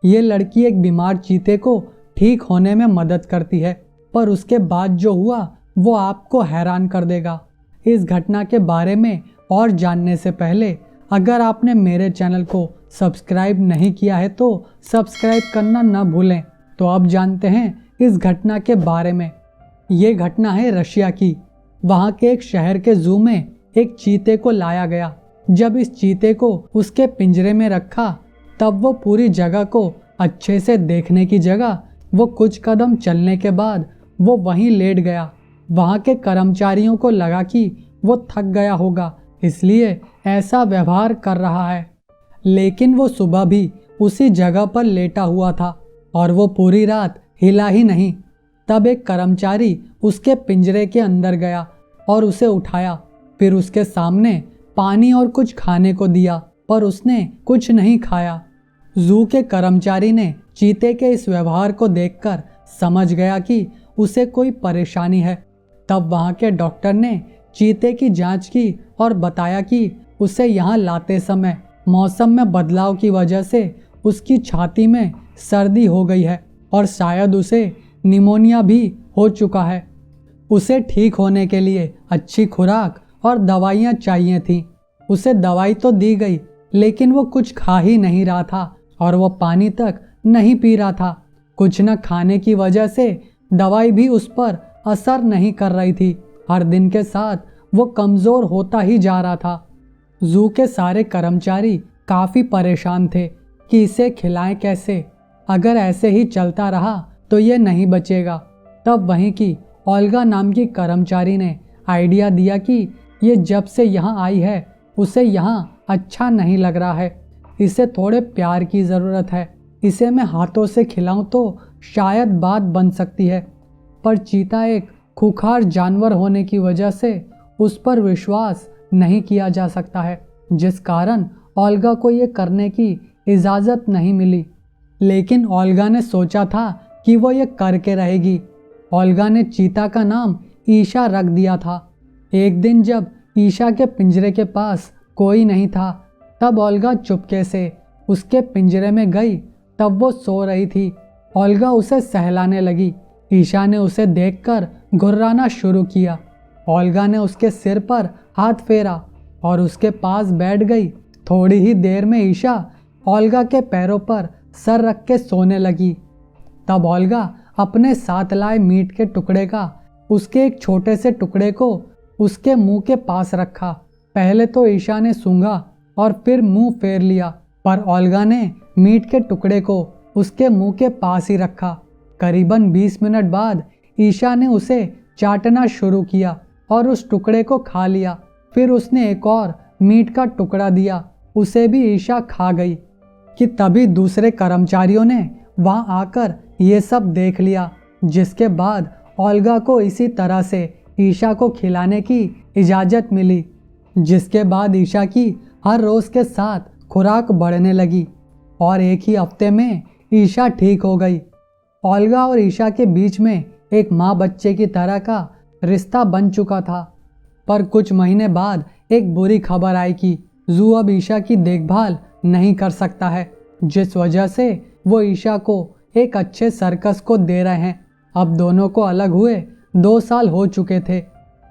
ये लड़की एक बीमार चीते को ठीक होने में मदद करती है, पर उसके बाद जो हुआ वो आपको हैरान कर देगा। इस घटना के बारे में और जानने से पहले अगर आपने मेरे चैनल को सब्सक्राइब नहीं किया है तो सब्सक्राइब करना न भूलें। तो अब जानते हैं इस घटना के बारे में। ये घटना है रशिया की। वहाँ के एक शहर के जू में एक चीते को लाया गया। जब इस चीते को उसके पिंजरे में रखा तब वो पूरी जगह को अच्छे से देखने की जगह वो कुछ कदम चलने के बाद वो वहीं लेट गया। वहाँ के कर्मचारियों को लगा कि वो थक गया होगा, इसलिए ऐसा व्यवहार कर रहा है। लेकिन वो सुबह भी उसी जगह पर लेटा हुआ था और वो पूरी रात हिला ही नहीं। तब एक कर्मचारी उसके पिंजरे के अंदर गया और उसे उठाया, फिर उसके सामने पानी और कुछ खाने को दिया, पर उसने कुछ नहीं खाया। जू के कर्मचारी ने चीते के इस व्यवहार को देखकर समझ गया कि उसे कोई परेशानी है। तब वहाँ के डॉक्टर ने चीते की जांच की और बताया कि उसे यहाँ लाते समय मौसम में बदलाव की वजह से उसकी छाती में सर्दी हो गई है और शायद उसे निमोनिया भी हो चुका है। उसे ठीक होने के लिए अच्छी खुराक और दवाइयाँ चाहिए थीं। उसे दवाई तो दी गई, लेकिन वो कुछ खा ही नहीं रहा था और वो पानी तक नहीं पी रहा था। कुछ न खाने की वजह से दवाई भी उस पर असर नहीं कर रही थी। हर दिन के साथ वो कमज़ोर होता ही जा रहा था। जू के सारे कर्मचारी काफ़ी परेशान थे कि इसे खिलाएं कैसे। अगर ऐसे ही चलता रहा तो ये नहीं बचेगा। तब वहीं की ओल्गा नाम की कर्मचारी ने आइडिया दिया कि ये जब से यहाँ आई है उसे यहाँ अच्छा नहीं लग रहा है। इसे थोड़े प्यार की ज़रूरत है। इसे मैं हाथों से खिलाऊं तो शायद बात बन सकती है। पर चीता एक खूंखार जानवर होने की वजह से उस पर विश्वास नहीं किया जा सकता है, जिस कारण ओल्गा को ये करने की इजाज़त नहीं मिली। लेकिन ओल्गा ने सोचा था कि वो ये करके रहेगी। ओल्गा ने चीता का नाम ईशा रख दिया था। एक दिन जब ईशा के पिंजरे के पास कोई नहीं था तब ओल्गा चुपके से उसके पिंजरे में गई। तब वो सो रही थी। ओल्गा उसे सहलाने लगी। ईशा ने उसे देखकर घुर्राना शुरू किया। ओल्गा ने उसके सिर पर हाथ फेरा और उसके पास बैठ गई। थोड़ी ही देर में ईशा ओल्गा के पैरों पर सर रख के सोने लगी। तब ओल्गा अपने साथ लाए मीट के टुकड़े का उसके एक छोटे से टुकड़े को उसके मुंह के पास रखा। पहले तो ईशा ने सूंघा और फिर मुंह फेर लिया, पर ओल्गा ने मीट के टुकड़े को उसके मुंह के पास ही रखा। करीबन 20 मिनट बाद ईशा ने उसे चाटना शुरू किया और उस टुकड़े को खा लिया। फिर उसने एक और मीट का टुकड़ा दिया, उसे भी ईशा खा गई। कि तभी दूसरे कर्मचारियों ने वहां आकर ये सब देख लिया, जिसके बाद ओल्गा को इसी तरह से ईशा को खिलाने की इजाज़त मिली। जिसके बाद ईशा की हर रोज़ के साथ खुराक बढ़ने लगी और एक ही हफ्ते में ईशा ठीक हो गई। ओल्गा और ईशा के बीच में एक माँ बच्चे की तरह का रिश्ता बन चुका था। पर कुछ महीने बाद एक बुरी खबर आई कि जू अब ईशा की देखभाल नहीं कर सकता है, जिस वजह से वो ईशा को एक अच्छे सर्कस को दे रहे हैं। अब दोनों को अलग हुए 2 साल हो चुके थे।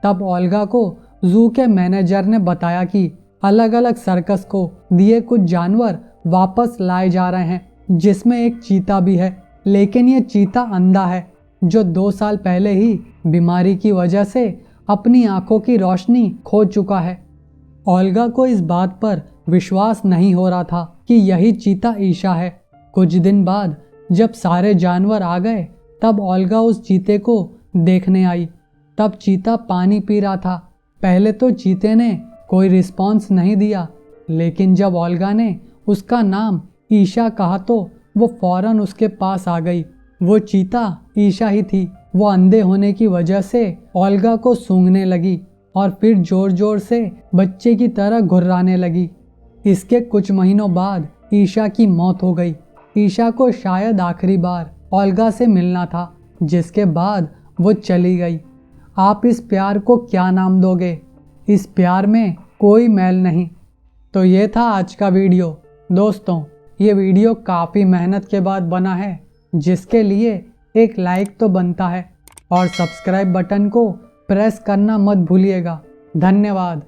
तब ओल्गा को जू के मैनेजर ने बताया कि अलग अलग सर्कस को दिए कुछ जानवर वापस लाए जा रहे हैं, जिसमें एक चीता भी है। लेकिन ये चीता अंधा है, जो 2 साल पहले ही बीमारी की वजह से अपनी आंखों की रोशनी खो चुका है। ओल्गा को इस बात पर विश्वास नहीं हो रहा था कि यही चीता ईशा है। कुछ दिन बाद जब सारे जानवर आ गए तब ओल्गा उस चीते को देखने आई। तब चीता पानी पी रहा था। पहले तो चीते ने कोई रिस्पॉन्स नहीं दिया, लेकिन जब ओल्गा ने उसका नाम ईशा कहा तो वो फौरन उसके पास आ गई। वो चीता ईशा ही थी। वो अंधे होने की वजह से ओल्गा को सूंघने लगी और फिर जोर जोर से बच्चे की तरह घुर्राने लगी। इसके कुछ महीनों बाद ईशा की मौत हो गई। ईशा को शायद आखिरी बार ओल्गा से मिलना था, जिसके बाद वो चली गई। आप इस प्यार को क्या नाम दोगे? इस प्यार में कोई मैल नहीं। तो ये था आज का वीडियो। दोस्तों, ये वीडियो काफ़ी मेहनत के बाद बना है, जिसके लिए एक लाइक तो बनता है और सब्सक्राइब बटन को प्रेस करना मत भूलिएगा। धन्यवाद।